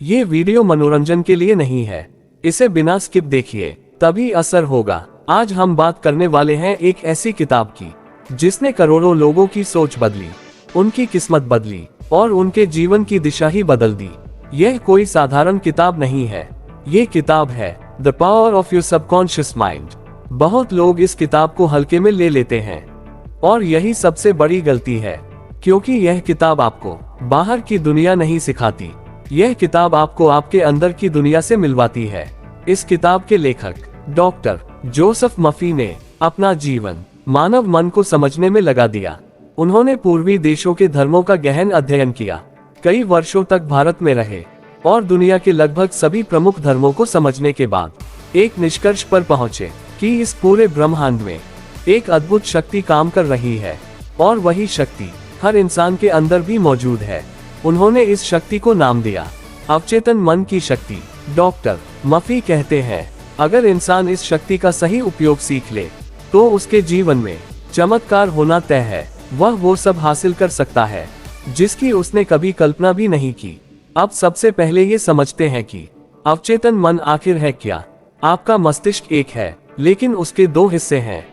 ये वीडियो मनोरंजन के लिए नहीं है, इसे बिना स्किप देखिए, तभी असर होगा। आज हम बात करने वाले हैं एक ऐसी किताब की जिसने करोड़ों लोगों की सोच बदली, उनकी किस्मत बदली और उनके जीवन की दिशा ही बदल दी। यह कोई साधारण किताब नहीं है, ये किताब है the power of your subconscious mind. बहुत लोग इस किताब को हल्के में ले लेते हैं और यही सबसे बड़ी गलती है, क्योंकि यह किताब आपको बाहर की दुनिया नहीं सिखाती, यह किताब आपको आपके अंदर की दुनिया से मिलवाती है। इस किताब के लेखक डॉक्टर जोसेफ मफी ने अपना जीवन मानव मन को समझने में लगा दिया। उन्होंने पूर्वी देशों के धर्मों का गहन अध्ययन किया, कई वर्षों तक भारत में रहे और दुनिया के लगभग सभी प्रमुख धर्मों को समझने के बाद एक निष्कर्ष पर पहुंचे कि इस पूरे ब्रह्मांड में एक अद्भुत शक्ति काम कर रही है और वही शक्ति हर इंसान के अंदर भी मौजूद है। उन्होंने इस शक्ति को नाम दिया अवचेतन मन की शक्ति। डॉक्टर मफी कहते हैं, अगर इंसान इस शक्ति का सही उपयोग सीख ले तो उसके जीवन में चमत्कार होना तय है। वह वो सब हासिल कर सकता है जिसकी उसने कभी कल्पना भी नहीं की। अब सबसे पहले ये समझते हैं कि अवचेतन मन आखिर है क्या। आपका मस्तिष्क एक है, लेकिन उसके दो हिस्से हैं,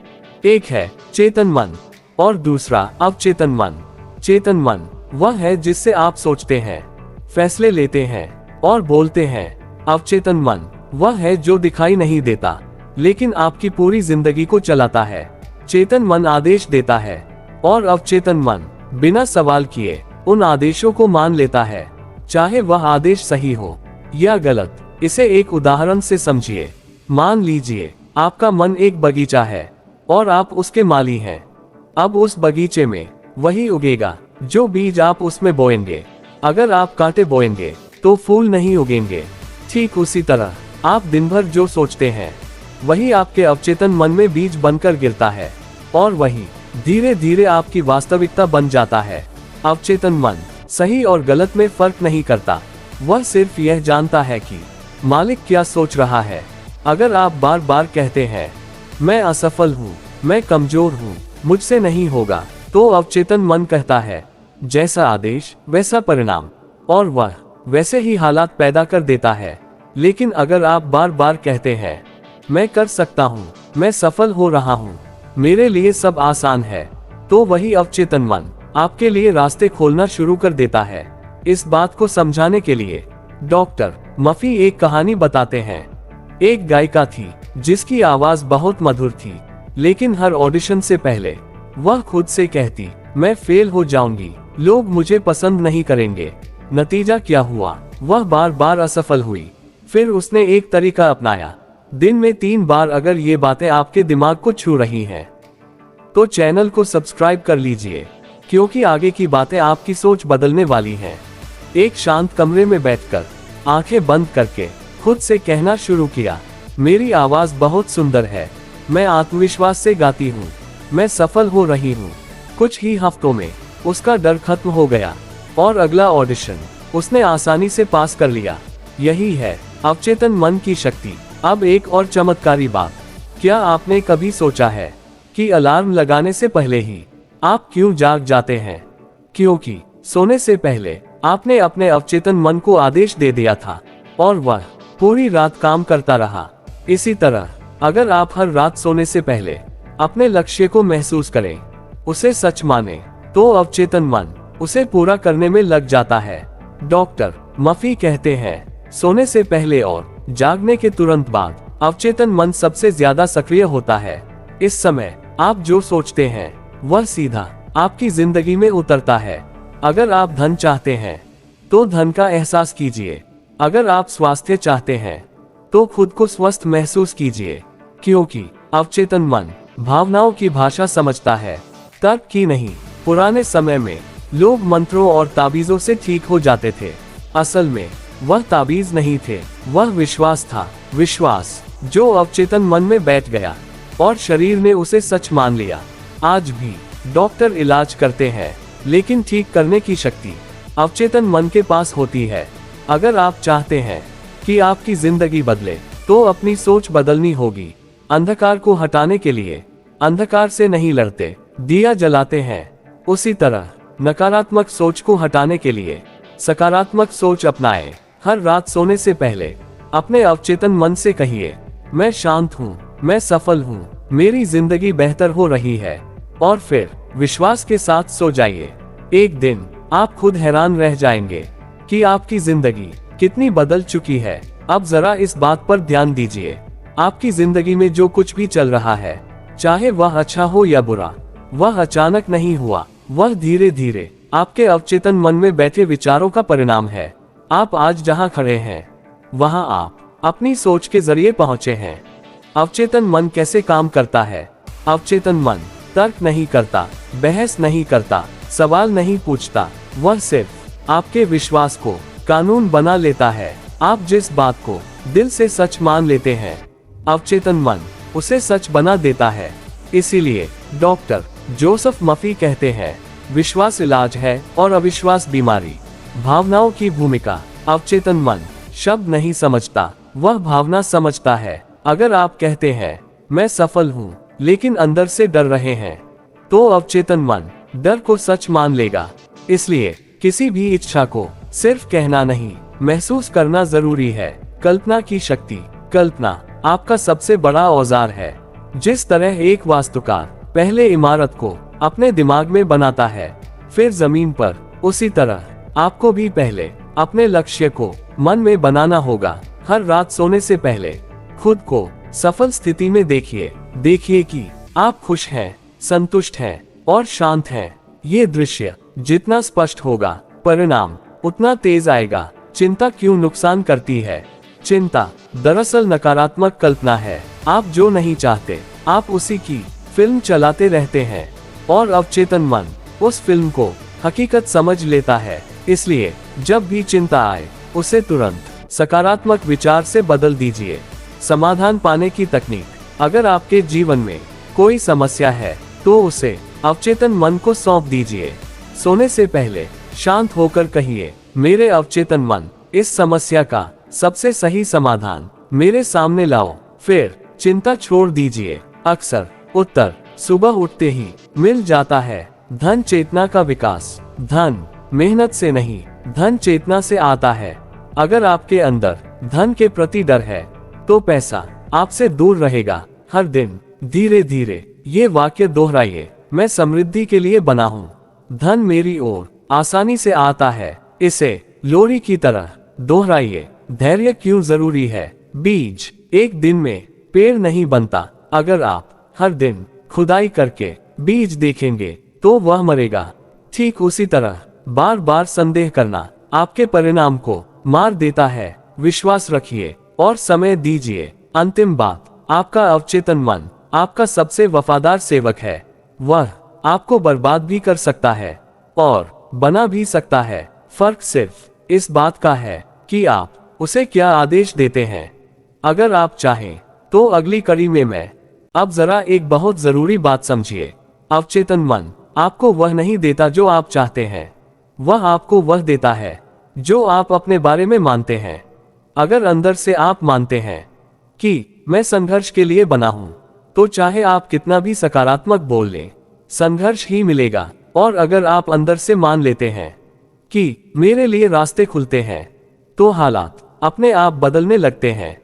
एक है चेतन मन और दूसरा अवचेतन मन। चेतन मन वह है जिससे आप सोचते हैं, फैसले लेते हैं और बोलते हैं। अवचेतन मन वह है जो दिखाई नहीं देता, लेकिन आपकी पूरी जिंदगी को चलाता है। चेतन मन आदेश देता है और अवचेतन मन बिना सवाल किए उन आदेशों को मान लेता है, चाहे वह आदेश सही हो या गलत। इसे एक उदाहरण से समझिए। मान लीजिए आपका मन एक बगीचा है और आप उसके माली हैं। अब उस बगीचे में वही उगेगा जो बीज आप उसमें बोएंगे। अगर आप कांटे बोएंगे तो फूल नहीं उगेंगे। ठीक उसी तरह आप दिन भर जो सोचते हैं वही आपके अवचेतन मन में बीज बनकर गिरता है और वही धीरे धीरे आपकी वास्तविकता बन जाता है। अवचेतन मन सही और गलत में फर्क नहीं करता, वह सिर्फ यह जानता है कि मालिक क्या सोच रहा है। अगर आप बार बार कहते हैं मैं असफल हूँ, मैं कमजोर हूँ, मुझसे नहीं होगा, तो अवचेतन मन कहता है जैसा आदेश वैसा परिणाम, और वह वैसे ही हालात पैदा कर देता है। लेकिन अगर आप बार बार कहते हैं मैं कर सकता हूँ, मैं सफल हो रहा हूँ, मेरे लिए सब आसान है, तो वही अवचेतन मन आपके लिए रास्ते खोलना शुरू कर देता है। इस बात को समझाने के लिए डॉक्टर मफी एक कहानी बताते हैं। एक गायिका थी जिसकी आवाज बहुत मधुर थी, लेकिन हर ऑडिशन से पहले वह खुद से कहती मैं फेल हो जाऊंगी, लोग मुझे पसंद नहीं करेंगे। नतीजा क्या हुआ, वह बार बार असफल हुई। फिर उसने एक तरीका अपनाया, दिन में 3 बार। अगर ये बातें आपके दिमाग को छू रही हैं तो चैनल को सब्सक्राइब कर लीजिए, क्योंकि आगे की बातें आपकी सोच बदलने वाली हैं। एक शांत कमरे में बैठकर आंखें बंद करके खुद से कहना शुरू किया, मेरी आवाज बहुत सुंदर है, मैं आत्मविश्वास से गाती हूँ, मैं सफल हो रही हूँ। कुछ ही हफ्तों में उसका डर खत्म हो गया और अगला ऑडिशन उसने आसानी से पास कर लिया। यही है अवचेतन मन की शक्ति। अब एक और चमत्कारी बात, क्या आपने कभी सोचा है कि अलार्म लगाने से पहले ही आप क्यों जाग जाते हैं? क्योंकि सोने से पहले आपने अपने अवचेतन मन को आदेश दे दिया था और वह पूरी रात काम करता रहा। इसी तरह अगर आप हर रात सोने से पहले अपने लक्ष्य को महसूस करें, उसे सच माने, तो अवचेतन मन उसे पूरा करने में लग जाता है। डॉक्टर मफी कहते हैं, सोने से पहले और जागने के तुरंत बाद अवचेतन मन सबसे ज्यादा सक्रिय होता है। इस समय आप जो सोचते हैं वह सीधा आपकी जिंदगी में उतरता है। अगर आप धन चाहते हैं तो धन का एहसास कीजिए। अगर आप स्वास्थ्य चाहते हैं तो खुद को स्वस्थ महसूस कीजिए, क्योंकि अवचेतन मन भावनाओं की भाषा समझता है, तर्क की नहीं। पुराने समय में लोग मंत्रों और ताबीजों से ठीक हो जाते थे। असल में वह ताबीज नहीं थे, वह विश्वास था। विश्वास जो अवचेतन मन में बैठ गया और शरीर ने उसे सच मान लिया। आज भी डॉक्टर इलाज करते हैं, लेकिन ठीक करने की शक्ति अवचेतन मन के पास होती है। अगर आप चाहते हैं कि आपकी जिंदगी बदले, तो अपनी सोच बदलनी होगी। अंधकार को हटाने के लिए अंधकार से नहीं लड़ते, दिया जलाते हैं। उसी तरह नकारात्मक सोच को हटाने के लिए सकारात्मक सोच अपनाएं। हर रात सोने से पहले अपने अवचेतन मन से कहिए, मैं शांत हूँ, मैं सफल हूँ, मेरी जिंदगी बेहतर हो रही है। और फिर विश्वास के साथ सो जाइए। एक दिन आप खुद हैरान रह जाएंगे कि आपकी जिंदगी कितनी बदल चुकी है। अब जरा इस बात पर ध्यान दीजिए, आपकी जिंदगी में जो कुछ भी चल रहा है, चाहे वह अच्छा हो या बुरा, वह अचानक नहीं हुआ, वह धीरे धीरे आपके अवचेतन मन में बैठे विचारों का परिणाम है। आप आज जहां खड़े हैं, वहां आप अपनी सोच के जरिए पहुंचे हैं। अवचेतन मन कैसे काम करता है? अवचेतन मन तर्क नहीं करता, बहस नहीं करता, सवाल नहीं पूछता, वह सिर्फ आपके विश्वास को कानून बना लेता है। आप जिस बात को दिल से सच मान लेते हैं, अवचेतन मन उसे सच बना देता है। इसीलिए डॉक्टर जोसेफ मफी कहते हैं, विश्वास इलाज है और अविश्वास बीमारी। भावनाओं की भूमिका। अवचेतन मन शब्द नहीं समझता, वह भावना समझता है। अगर आप कहते हैं मैं सफल हूँ लेकिन अंदर से डर रहे हैं, तो अवचेतन मन डर को सच मान लेगा। इसलिए किसी भी इच्छा को सिर्फ कहना नहीं, महसूस करना जरूरी है। कल्पना की शक्ति। कल्पना आपका सबसे बड़ा औजार है। जिस तरह एक वास्तुकार पहले इमारत को अपने दिमाग में बनाता है, फिर जमीन पर, उसी तरह आपको भी पहले अपने लक्ष्य को मन में बनाना होगा। हर रात सोने से पहले खुद को सफल स्थिति में देखिए। देखिए कि आप खुश हैं, संतुष्ट हैं और शांत हैं। ये दृश्य जितना स्पष्ट होगा, परिणाम उतना तेज आएगा। चिंता क्यों नुकसान करती है? चिंता दरअसल नकारात्मक कल्पना है। आप जो नहीं चाहते, आप उसी की फिल्म चलाते रहते हैं और अवचेतन मन उस फिल्म को हकीकत समझ लेता है। इसलिए जब भी चिंता आए, उसे तुरंत सकारात्मक विचार से बदल दीजिए। समाधान पाने की तकनीक। अगर आपके जीवन में कोई समस्या है, तो उसे अवचेतन मन को सौंप दीजिए। सोने से पहले शांत होकर कहिए, मेरे अवचेतन मन इस समस्या का सबसे सही समाधान मेरे सामने लाओ। फिर चिंता छोड़ दीजिए। अक्सर उत्तर सुबह उठते ही मिल जाता है। धन चेतना का विकास। धन मेहनत से नहीं, धन चेतना से आता है। अगर आपके अंदर धन के प्रति डर है, तो पैसा आपसे दूर रहेगा। हर दिन धीरे धीरे ये वाक्य दोहराइए, मैं समृद्धि के लिए बना हूँ, धन मेरी ओर आसानी से आता है। इसे लोरी की तरह दोहराइए। धैर्य क्यों जरूरी है? बीज एक दिन में पेड़ नहीं बनता। अगर आप हर दिन खुदाई करके बीज देखेंगे, तो वह मरेगा। ठीक उसी तरह बार बार संदेह करना आपके परिणाम को मार देता है। विश्वास रखिए और समय दीजिए। अंतिम बात, आपका अवचेतन मन आपका सबसे वफादार सेवक है। वह आपको बर्बाद भी कर सकता है और बना भी सकता है। फर्क सिर्फ इस बात का है कि आप उसे क्या आदेश देते हैं। अगर आप चाहें, तो अगली कड़ी में मैं अब जरा एक बहुत जरूरी बात समझिए। अवचेतन मन आपको वह नहीं देता जो आप चाहते हैं, वह आपको वह देता है जो आप अपने बारे में मानते हैं। अगर अंदर से आप मानते हैं कि मैं संघर्ष के लिए बना हूं, तो चाहे आप कितना भी सकारात्मक बोल लें, संघर्ष ही मिलेगा। और अगर आप अंदर से मान लेते हैं कि मेरे लिए रास्ते खुलते हैं, तो हालात अपने आप बदलने लगते हैं।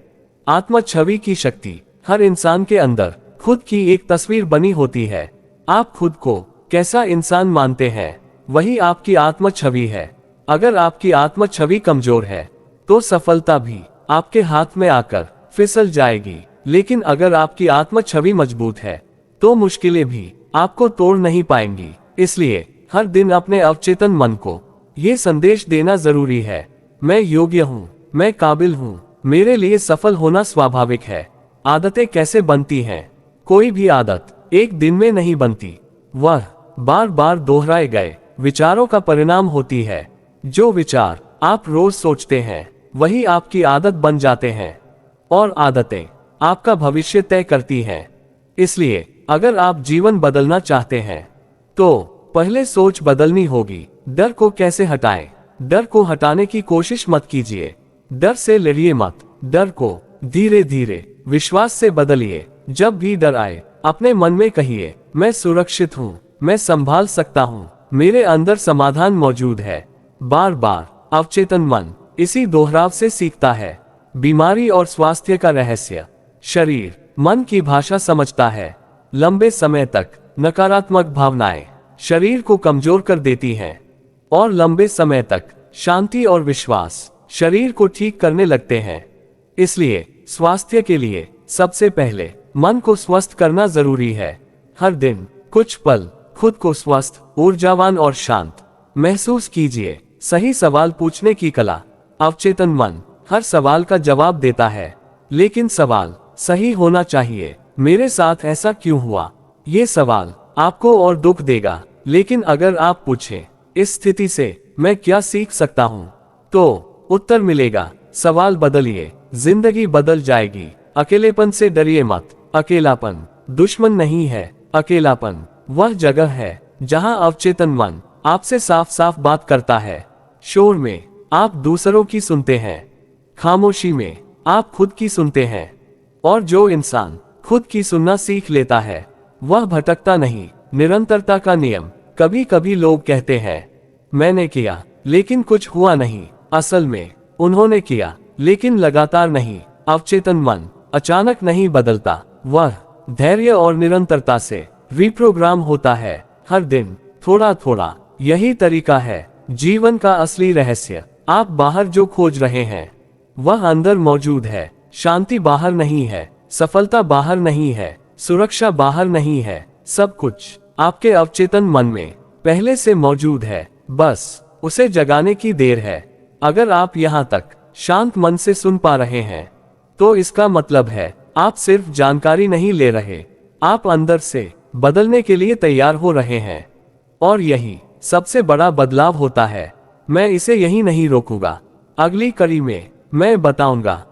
आत्म छवि की शक्ति। हर इंसान के अंदर खुद की एक तस्वीर बनी होती है। आप खुद को कैसा इंसान मानते हैं, वही आपकी आत्म छवि है। अगर आपकी आत्म छवि कमजोर है, तो सफलता भी आपके हाथ में आकर फिसल जाएगी। लेकिन अगर आपकी आत्म छवि मजबूत है, तो मुश्किलें भी आपको तोड़ नहीं पाएंगी। इसलिए हर दिन अपने अवचेतन मन को ये संदेश देना जरूरी है, मैं योग्य हूँ, मैं काबिल हूँ, मेरे लिए सफल होना स्वाभाविक है। आदतें कैसे बनती हैं? कोई भी आदत एक दिन में नहीं बनती, वह बार बार दोहराए गए विचारों का परिणाम होती है। जो विचार आप रोज सोचते हैं, वही आपकी आदत बन जाते हैं और आदतें आपका भविष्य तय करती हैं। इसलिए अगर आप जीवन बदलना चाहते हैं, तो पहले सोच बदलनी होगी। डर को कैसे हटाएं? डर को हटाने की कोशिश मत कीजिए, डर से लड़िए मत। डर को धीरे धीरे विश्वास से बदलिए। जब भी डर आए, अपने मन में कहिए, मैं सुरक्षित हूँ, मैं संभाल सकता हूँ, मेरे अंदर समाधान मौजूद है। बार बार अवचेतन मन इसी दोहराव से सीखता है। बीमारी और स्वास्थ्य का रहस्य। शरीर मन की भाषा समझता है। लंबे समय तक नकारात्मक भावनाएं शरीर को कमजोर कर देती हैं और लंबे समय तक शांति और विश्वास शरीर को ठीक करने लगते हैं। इसलिए स्वास्थ्य के लिए सबसे पहले मन को स्वस्थ करना जरूरी है। हर दिन कुछ पल खुद को स्वस्थ, ऊर्जावान और शांत महसूस कीजिए। सही सवाल पूछने की कला। अवचेतन मन हर सवाल का जवाब देता है, लेकिन सवाल सही होना चाहिए। मेरे साथ ऐसा क्यों हुआ? ये सवाल आपको और दुख देगा, लेकिन अगर आप पूछें, इस स्थिति से मैं क्या सीख सकता हूँ, तो उत्तर मिलेगा। सवाल बदलिए, जिंदगी बदल जाएगी। अकेलेपन से डरिए मत। अकेलापन दुश्मन नहीं है। अकेलापन वह जगह है जहां अवचेतन मन आपसे साफ साफ बात करता है। शोर में आप दूसरों की सुनते हैं, खामोशी में आप खुद की सुनते हैं। और जो इंसान खुद की सुनना सीख लेता है, वह भटकता नहीं। निरंतरता का नियम। कभी कभी लोग कहते हैं, मैंने किया लेकिन कुछ हुआ नहीं। असल में उन्होंने किया लेकिन लगातार नहीं। अवचेतन मन अचानक नहीं बदलता, वह धैर्य और निरंतरता से रिप्रोग्राम होता है। हर दिन थोड़ा थोड़ा। यही तरीका है जीवन का असली रहस्य। आप बाहर जो खोज रहे हैं, वह अंदर मौजूद है। शांति बाहर नहीं है, सफलता बाहर नहीं है, सुरक्षा बाहर नहीं है। सब कुछ आपके अवचेतन मन में पहले से मौजूद है, बस उसे जगाने की देर है। अगर आप यहाँ तक शांत मन से सुन पा रहे हैं, तो इसका मतलब है आप सिर्फ जानकारी नहीं ले रहे, आप अंदर से बदलने के लिए तैयार हो रहे हैं। और यही सबसे बड़ा बदलाव होता है। मैं इसे यही नहीं रोकूंगा। अगली कड़ी में मैं बताऊंगा